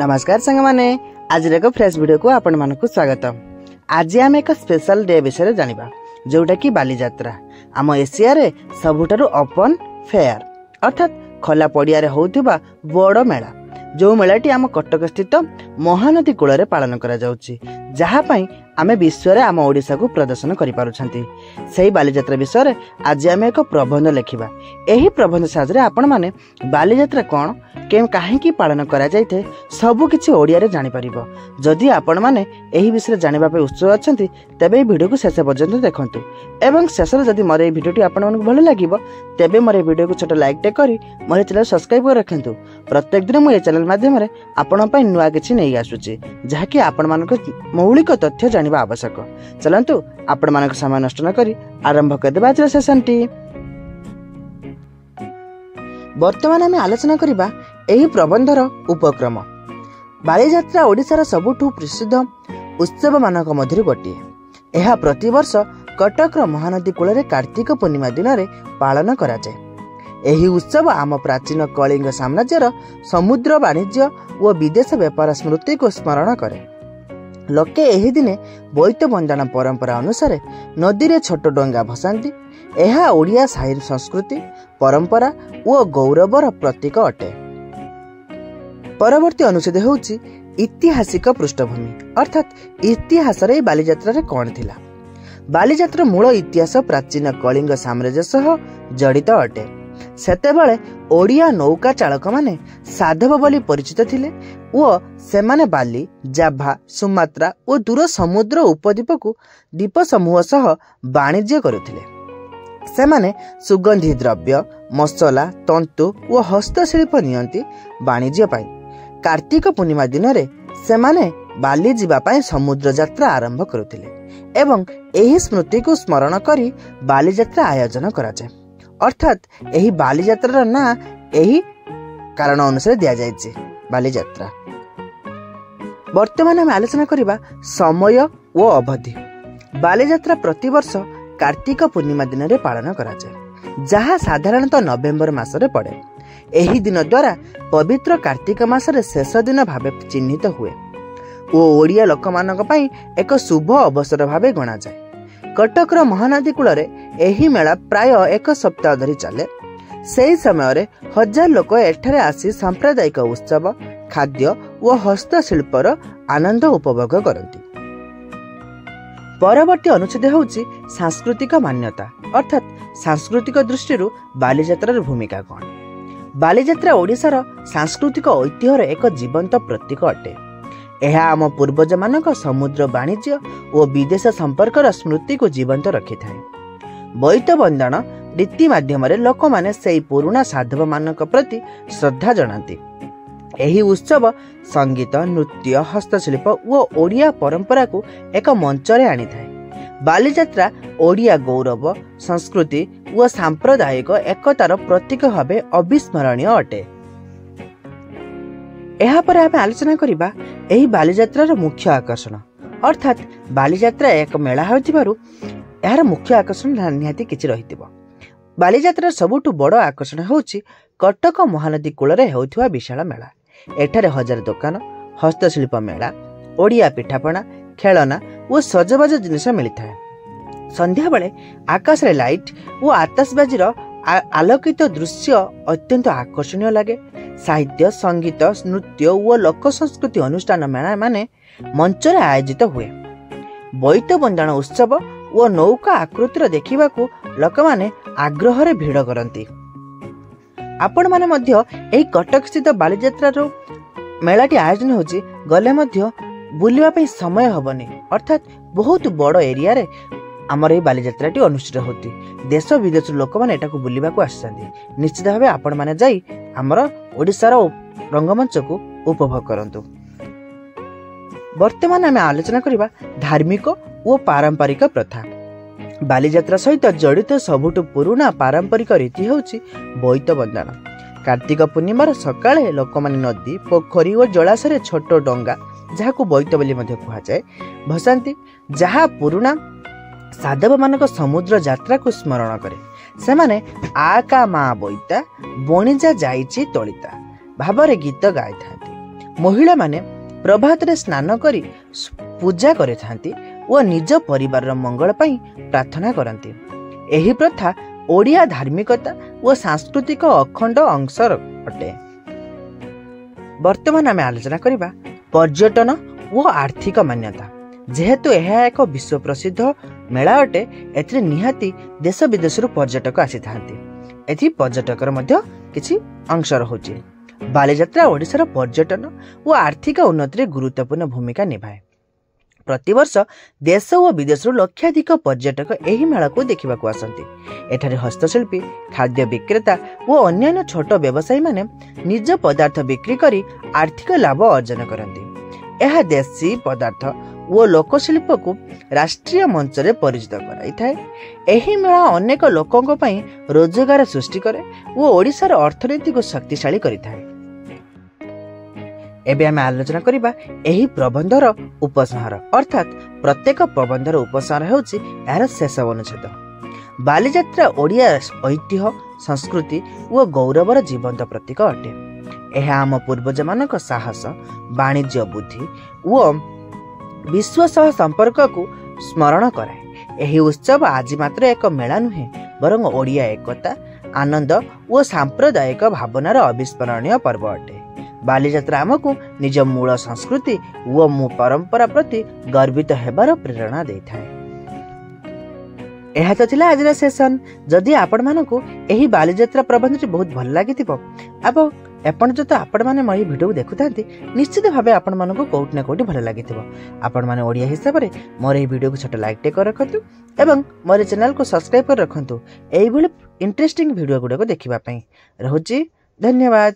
नमस्कार सांग माने आज एक फ्रेश वीडियो को आपण मानक स्वागत। आज आम एक स्पेशल डे विषय जानिबा जोटा कि बालीजात्रा आम एशिया रे सबुठारु ओपन फेयर अर्थात खोला पड़िया रे होउथिबा बड़ मेला। जो मेलाटी आम कटक स्थित महानदी कूल रे पालन करा जाउची, जहा पई आमे विश्व रे आम ओडिसा को प्रदर्शन करि पारुछंती। सेही बालीजात्रा विषय रे आज आमे एक प्रबंध लेखिबा। एही प्रबंध साजरे आपण माने बालीजात्रा कोन केम काहेकि पालन करा जाइथे सबु किछि ओडिया रे जानि परिबो। जदि आपण माने एही विषय जानिबा पे उत्सुक अछंती तेबे एही वीडियो को शेष पर्यंत देखंतु एवं शेष रे जदि मोर एही वीडियोटी आपण मानक भल लागिबो तेबे मोर एही वीडियो को छोट लाइक टे करी मोर चैनल सब्सक्राइब कर रखंतु। प्रत्येक दिन मु ए चैनल माध्यम रे आपण पई नुवा किछि नै आसुची जहा कि आपण मानक मौलिक तथ्य जानिबा आवश्यक। चलंतु आपण मानक समय नष्ट न करी आरंभ कर देबा आज सेशनटी। वर्तमान आमे आलोचना करिबा एही प्रबंधर उपक्रम। बालीजात्रा ओडिशार सबुठु प्रसिद्ध उत्सव मानक मध्यरु गोटिए। एहा प्रतिवर्ष कटक महानदी कूल रे कार्तिक पूर्णिमा दिन रे पालन करा जाय। एही उत्सव आम प्राचीन कलिंग साम्राज्यर समुद्र वाणिज्य और विदेश व्यापार स्मृति को स्मरण करे। लोके एही दिने बोईत बंदाण परंपरा अनुसार नदी रे छोट डंगा भसांती। एहा ओडिया साहिर संस्कृति परंपरा और गौरवर प्रतीक अटे। परवर्ती अनुच्छेद होउची ऐतिहासिक पृष्ठभूमि अर्थात इतिहास रे बालीजात्रा रे कोन थिला। बालीजात्रा मूल इतिहास प्राचीन कलिंग साम्राज्य सह जड़ित अटे। सेतेबेले ओडिया नौका चालक माने साधव बोली परिचित थिले और सेमाने बाली जाभा सुमात्रा और दूर समुद्र उपद्वीप को द्वीप समूह सह वाणिज्य करुथिले। सेमाने सुगंधी द्रव्य मसला तंतु और हस्तशिल्प नियंती वाणिज्य पाई। कार्तिक पूर्णिमा दिन रे सेमाने बाली जीवा पाई समुद्र यात्रा आरंभ करुथिले एवं एही स्मृति को स्मरण करी बालीजात्रा आयोजन करा जाय। अर्थात एही बालीजात्रार ना एही कारण अनुसार दिया जायछि बालीजात्रा। वर्तमान हम आलोचना करिबा समय और अवधि। बालीजात्रा प्रतिवर्ष कार्तिक पूर्णिमा दिन रे पालन करा जाय, जहा साधारणतः नवेम्बर मासरे पड़े। एही दिन द्वारा पवित्र कार्तिक मासरे शेष दिन भावे चिन्हित हुए ओ ओडिया लोक मानक पई एक शुभ अवसर भावे गणा जाय। कटक महानदी कूल रे एही मेला प्राय एक सप्ताह धरी चले। सेही समय रे हजार लोक एठारे आसी सांप्रदायिक उत्सव खाद्य और हस्तशिल्पर आनंद उपभोग करती। परवर्ती अनुच्छेद होउची सांस्कृतिक मान्यता अर्थात सांस्कृतिक दृष्टि बालीजात्रार भूमिका कौन। बालीजात्रा ओडिशार सांस्कृतिक ऐतिह्यर एक जीवंत प्रतीक अटे। यह आम पूर्वज मानक समुद्र वाणिज्य और विदेश संपर्कर स्मृति को जीवंत रखि थाए। बोईत बंदाण रीति माध्यम लोक माने सेई पुराना साधव मानक प्रति श्रद्धा जनाती। एही उत्सव संगीत नृत्य हस्तशिल्प और ओडिया परंपरा को एक मंच रे आनी थाए। बालीजात्रा ओडिया गौरव संस्कृति और सांप्रदायिक एकतार प्रतीक भावे अविस्मरणीय अटे। एहा पर आमे आलोचना करिबा एही बालीजात्रार मुख्य आकर्षण अर्थात बालीजात्रा एक मेला होथिबारु एहार मुख्य आकर्षण निहाती किछि रहितिबो। बालीजात्रार सबुठु बड़ आकर्षण होउची कटक महानदी कूल रे होउथिबा विशाल मेला। एठारे हजार दुकान हस्तशिल्प मेला ओडिया पिठापଣା खेलना और सजबाज जिनिस मिलता है। संध्या बेले आकाश रे लाइट और आतशबाजी आलोकित दृश्य अत्यंत आकर्षणीय लगे। साहित्य संगीत नृत्य और लोक संस्कृति अनुष्ठान मेला माने मंच रे आयोजित हुए। बोईत बंदाण उत्सव और नौका आकृतिर देखिबा को लोक माने आग्रह रे भिड़ करंती। आपण माने मध्य एही कटक स्थित बालीजात्रार मेलाटी आयोजन होची गले मध्य बुलिबा पई समय हबनी अर्थात बहुत बड़ एरिया रे आमर एही बालीजात्राटी अनुष्ठित होती। देश विदेश लोक माने एटाको बुलिबा को आसछन्ती। निश्चित भाबे आपण माने जाई आमर ओडिसार रंगमंच को उपभोग करंतु। वर्तमान आमे आलोचना करिबा धार्मिक और पारंपरिक प्रथा। बालीजात्रा सहित जड़ित सबुठु पुराना पारंपरिक रीति होउची बोईत बंदाण। कार्तिक पूर्णिमार सकाळे लोक माने नदी पोखरी और जलाशय छोट डंगा जहाको बोईत बोली मध्य कहा जाए भसांती, जहा पुराना साधव मानक समुद्र यात्रा को स्मरण करे। सेमाने आका मा बोईता बणिजा जाइछि तोलिता भाव गीत गाई था। महिला माने प्रभातरे स्नान करी पूजा करिथांती ओ निज परिवार मंगल पई प्रार्थना करती। एही प्रथा ओडिया धार्मिकता और सांस्कृतिक अखंड अंश अटे। वर्तमान आम आलोचना करबा पर्यटन और आर्थिक मान्यता। जेहेतु यह एक विश्व प्रसिद्ध मेला अटे, एथिरे निहाती देश विदेश पर्यटक आसी थांती। एथि पर्यटकर मध्य किछि अंश रहुछि। बालीजात्रा ओडिशार पर्यटन और आर्थिक उन्नति में गुरुत्वपूर्ण भूमिका निभाए। प्रतिवर्ष देश और विदेश लक्षाधिक पर्यटक एही मेला को देखा आसती। एठारे हस्तशिल्पी, खाद्य विक्रेता और अन्य छोट व्यवसायी माने निज पदार्थ बिक्री करी आर्थिक लाभ अर्जन करती। यह देशी पदार्थ और लोकशिल्प को राष्ट्रीय मंच रे परिचित कराइथाए। एही मेला अनेक लोकों पई रोजगार सृष्टि करे और ओडिशार अर्थनीति को शक्तिशाली करिथाए। एबे आम आलोचना करिबा एही प्रबंधर उपसंहार, अर्थात प्रत्येक प्रबंधर उपसंहार हेउछि यार शेष अनुच्छेद। बालीजात्रा ओडिया ऐतिह्य, संस्कृति और गौरवर जीवंत प्रतीक अटे। यह आम पूर्वज मानक साहस, वाणिज्य बुद्धि और विश्व सह संपर्क को स्मरण कराए। यही उत्सव आज मात्र एक मेला नुहे, बरं ओडिया एकता, आनंद और सांप्रदायिक भावनार अविस्मरणीय पर्व अटे। बालीजात्रा आमको निज मूल संस्कृति और परंपरा प्रति गर्वित हेबार प्रेरणा देइथाए। एहा तो थिला आजरा सेशन। जदि आपण मानकु एही बालीजात्रा प्रबंधटी बहुत भल लागिथिबो, अब एपण जो तो आपण माने मई वीडियो देखुथांती, निश्चित भाबे आपण मानकु कोउट ना कोउटी भल लागिथिबो। आपण माने ओडिया हिसाब रे मोर एही वीडियो को छोट लाइक टे कर रखंतु एवं मोर चैनल को सब्सक्राइब कर रखंतु एही भले इंटरेस्टिंग वीडियो गुडा को देखिबा पई। रहउची, धन्यवाद।